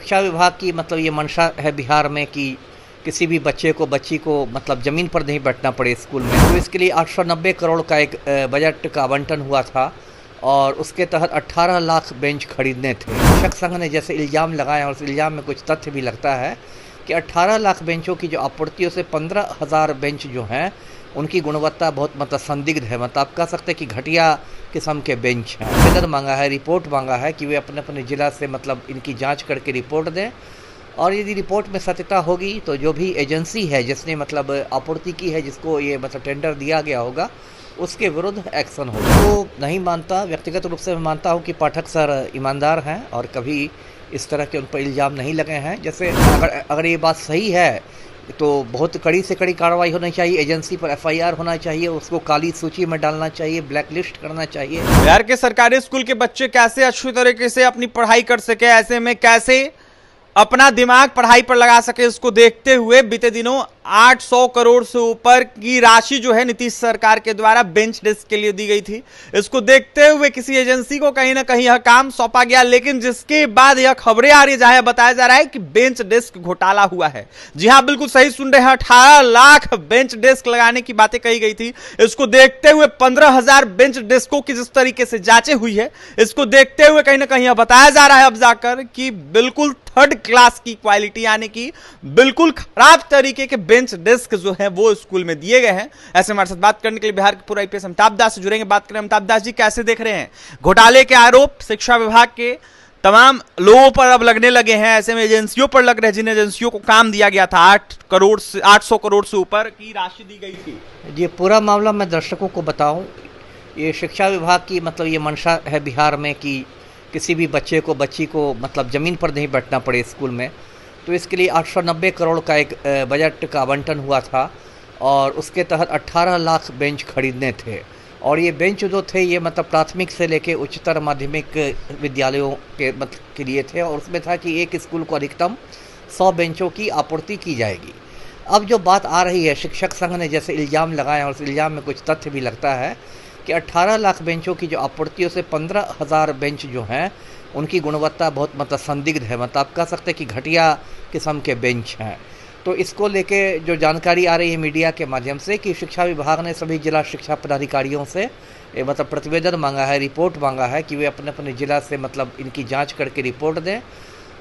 शिक्षा विभाग की मतलब ये मंशा है बिहार में कि किसी भी बच्ची को मतलब ज़मीन पर नहीं बैठना पड़े स्कूल में। तो इसके लिए 890 करोड़ का एक बजट का आवंटन हुआ था और उसके तहत 18 लाख बेंच खरीदने थे। शिक्षक संघ ने जैसे इल्ज़ाम लगाया और उस इल्ज़ाम में कुछ तथ्य भी लगता है कि 18 लाख बेंचों की जो आपूर्तियों से 15,000 बेंच जो हैं उनकी गुणवत्ता बहुत मतलब संदिग्ध है। मतलब आप कह सकते हैं कि घटिया किस्म के बेंच हैं। आवेदन मांगा है, रिपोर्ट मांगा है कि वे अपने अपने ज़िला से मतलब इनकी जांच करके रिपोर्ट दें और यदि रिपोर्ट में सत्यता होगी तो जो भी एजेंसी है जिसने मतलब आपूर्ति की है, जिसको ये मतलब टेंडर दिया गया होगा, उसके विरुद्ध एक्शन होगा। तो नहीं मानता, व्यक्तिगत रूप से मैं मानता हूँ कि पाठक सर ईमानदार हैं और कभी इस तरह के उन पर इल्ज़ाम नहीं लगे हैं। जैसे अगर ये बात सही है तो बहुत कड़ी से कड़ी कार्रवाई होनी चाहिए, एजेंसी पर एफआईआर होना चाहिए, उसको काली सूची में डालना चाहिए, ब्लैक लिस्ट करना चाहिए। बिहार के सरकारी स्कूल के बच्चे कैसे अच्छी तरीके से अपनी पढ़ाई कर सके, ऐसे में कैसे अपना दिमाग पढ़ाई पर लगा सके, इसको देखते हुए बीते दिनों 800 करोड़ से ऊपर की राशि जो है नीतीश सरकार के द्वारा बेंच डेस्क के लिए दी गई थी। इसको देखते हुए किसी एजेंसी को कहीं ना कहीं यह काम सौंपा गया, लेकिन जिसके बाद यह खबरें आ रही है, बताया जा रहा है कि बेंच डेस्क घोटाला हुआ है। जी हाँ, बिल्कुल सही सुन रहे हैं, 18 लाख बेंच डेस्क लगाने की बातें कही गई थी। इसको देखते हुए 15,000 बेंच डेस्कों की जिस तरीके से जांचें हुई है, इसको देखते हुए कहीं ना कहीं यह बताया जा रहा है अब जाकर कि बिल्कुल थर्ड क्लास की क्वालिटी, यानी कि बिल्कुल खराब तरीके के बेंच डेस्क जो है वो स्कूल में दिए गए हैं। ऐसे हमारे साथ बात करने के लिए बिहार के पूर्व आईपीएस अमिताभ दास से जुड़ेंगे। बात करें अमिताभ दास जी, कैसे देख रहे हैं घोटाले के आरोप शिक्षा विभाग के तमाम लोगों पर अब लगने लगे हैं, ऐसे में एजेंसियों पर लग रहे हैं जिन एजेंसियों को काम दिया गया था 800 करोड़ से ऊपर की राशि दी गई थी। ये पूरा मामला मैं दर्शकों को बताऊं, ये शिक्षा विभाग की मतलब ये मंशा है बिहार में कि किसी भी बच्ची को मतलब ज़मीन पर नहीं बैठना पड़े स्कूल में। तो इसके लिए 890 करोड़ का एक बजट का आवंटन हुआ था और उसके तहत 18 लाख बेंच खरीदने थे। और ये बेंच जो थे ये मतलब प्राथमिक से लेके उच्चतर माध्यमिक विद्यालयों के लिए थे और उसमें था कि एक स्कूल को अधिकतम 100 बेंचों की आपूर्ति की जाएगी। अब जो बात आ रही है, शिक्षक संघ ने जैसे इल्ज़ाम लगाया और उस इल्ज़ाम में कुछ तथ्य भी लगता है कि 18 लाख बेंचों की जो आपूर्तियों से 15,000 बेंच जो हैं उनकी गुणवत्ता बहुत मतलब संदिग्ध है। मतलब आप कह सकते हैं कि घटिया किस्म के बेंच हैं। तो इसको लेके जो जानकारी आ रही है मीडिया के माध्यम से कि शिक्षा विभाग ने सभी जिला शिक्षा पदाधिकारियों से मतलब प्रतिवेदन मांगा है, रिपोर्ट मांगा है कि वे अपने अपने ज़िला से मतलब इनकी जांच करके रिपोर्ट दें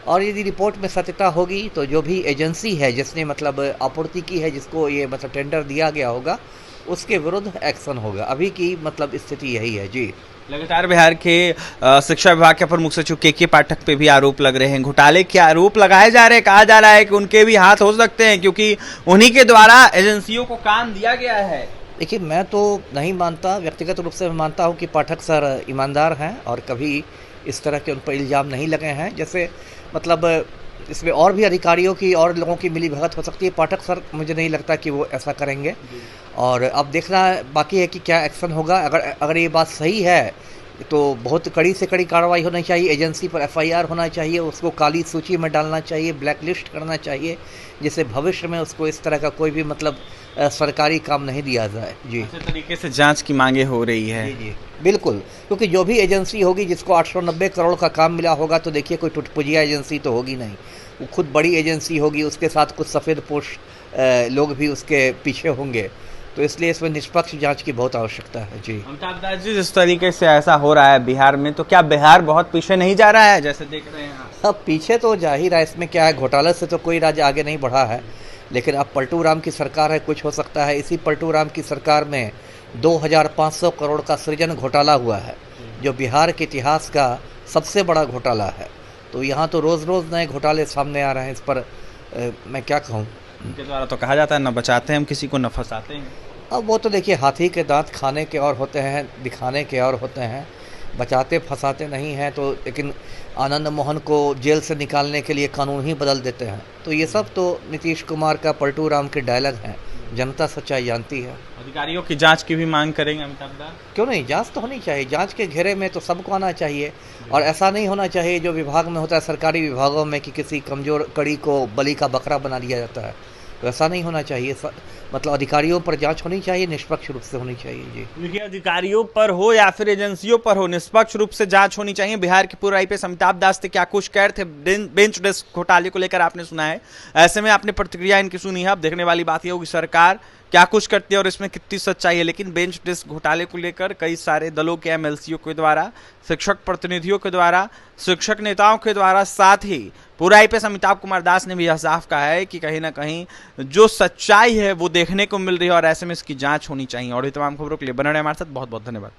और यदि रिपोर्ट में सत्यता होगी तो जो भी एजेंसी है जिसने मतलब आपूर्ति की है, जिसको ये मतलब टेंडर दिया गया होगा, उसके विरुद्ध एक्शन होगा। अभी की मतलब स्थिति यही है। जी, लगातार बिहार के शिक्षा विभाग के प्रमुख सचिव के पाठक पे भी आरोप लग रहे हैं, घोटाले के आरोप लगाए जा रहे हैं। कहा जा रहा है कि उनके भी हाथ हो सकते हैं क्योंकि उन्हीं के द्वारा एजेंसियों को काम दिया गया है। देखिए, मैं तो नहीं मानता, व्यक्तिगत रूप से मैं मानता हूँ कि पाठक सर ईमानदार हैं और कभी इस तरह के उन पर इल्ज़ाम नहीं लगे हैं। जैसे मतलब इसमें और भी अधिकारियों की और लोगों की मिलीभगत हो सकती है। पाठक सर मुझे नहीं लगता कि वो ऐसा करेंगे और अब देखना बाकी है कि क्या एक्शन होगा। अगर ये बात सही है तो बहुत कड़ी से कड़ी कार्रवाई होनी चाहिए, एजेंसी पर एफआईआर होना चाहिए, उसको काली सूची में डालना चाहिए, ब्लैक लिस्ट करना चाहिए, जिससे भविष्य में उसको इस तरह का कोई भी मतलब सरकारी काम नहीं दिया जाए। जी, अच्छे तरीके से जांच की मांगे हो रही है। जी बिल्कुल, क्योंकि जो भी एजेंसी होगी जिसको 890 करोड़ का काम मिला होगा तो देखिए कोई टुटपुजिया एजेंसी तो होगी नहीं, वो खुद बड़ी एजेंसी होगी, उसके साथ कुछ सफ़ेद पोश लोग भी उसके पीछे होंगे। तो इसलिए इसमें निष्पक्ष जांच की बहुत आवश्यकता है। जी, अमिताभ दास जी, जिस तरीके से ऐसा हो रहा है बिहार में, तो क्या बिहार बहुत पीछे नहीं जा रहा है जैसे देख रहे हैं आप? अब पीछे तो जा ही रहा है, इसमें क्या है, घोटाले से तो कोई राज्य आगे नहीं बढ़ा है। लेकिन अब पलटू राम की सरकार है, कुछ हो सकता है। इसी पलटू राम की सरकार में 2,500 करोड़ का सृजन घोटाला हुआ है, जो बिहार के इतिहास का सबसे बड़ा घोटाला है। तो यहाँ तो रोज़ रोज़ नए घोटाले सामने आ रहे हैं। इस पर मैं क्या कहूँ, उनके द्वारा तो कहा जाता है न बचाते हैं हम किसी को, न फंसाते हैं। अब वो तो देखिए, हाथी के दांत खाने के और होते हैं, दिखाने के और होते हैं, बचाते फंसाते नहीं हैं। तो लेकिन आनंद मोहन को जेल से निकालने के लिए कानून ही बदल देते हैं। तो ये सब तो नीतीश कुमार का पलटू राम के डायलॉग हैं, जनता सच्चाई जानती है। अधिकारियों की जांच की भी मांग करेंगे अमिताभ दास? क्यों नहीं, जांच तो होनी चाहिए। जांच के घेरे में तो सबको आना चाहिए और ऐसा नहीं होना चाहिए जो विभाग में होता है, सरकारी विभागों में, कि किसी कमज़ोर कड़ी को बलि का बकरा बना दिया जाता है। तो ऐसा नहीं होना चाहिए। मतलब अधिकारियों पर जांच होनी चाहिए, निष्पक्ष रूप से होनी चाहिए। जी देखिए, अधिकारियों पर हो या फिर एजेंसियों पर हो, निष्पक्ष रूप से जांच होनी चाहिए। बिहार के पूर्व आईपीएस अमिताभ दास थे, क्या कुछ कह रहे थे बेंच डेस्क घोटाले को लेकर आपने सुना है। ऐसे में आपने प्रतिक्रिया इनकी सुनी है। अब देखने वाली बात यह होगी सरकार क्या कुछ करती है और इसमें कितनी सच्चाई है। लेकिन बेंच डेस्क घोटाले को लेकर कई सारे दलों के एमएलसीओ के द्वारा, शिक्षक प्रतिनिधियों के द्वारा, शिक्षक नेताओं के द्वारा, साथ ही पूर्व आईपीएस अमिताभ कुमार दास ने भी यह साफ कहा है कि कहीं ना कहीं जो सच्चाई है वो देखने को मिल रही है और ऐसे में इसकी जांच होनी चाहिए। और ये तमाम खबरों के लिए बने रहे हमारे साथ। बहुत बहुत धन्यवाद।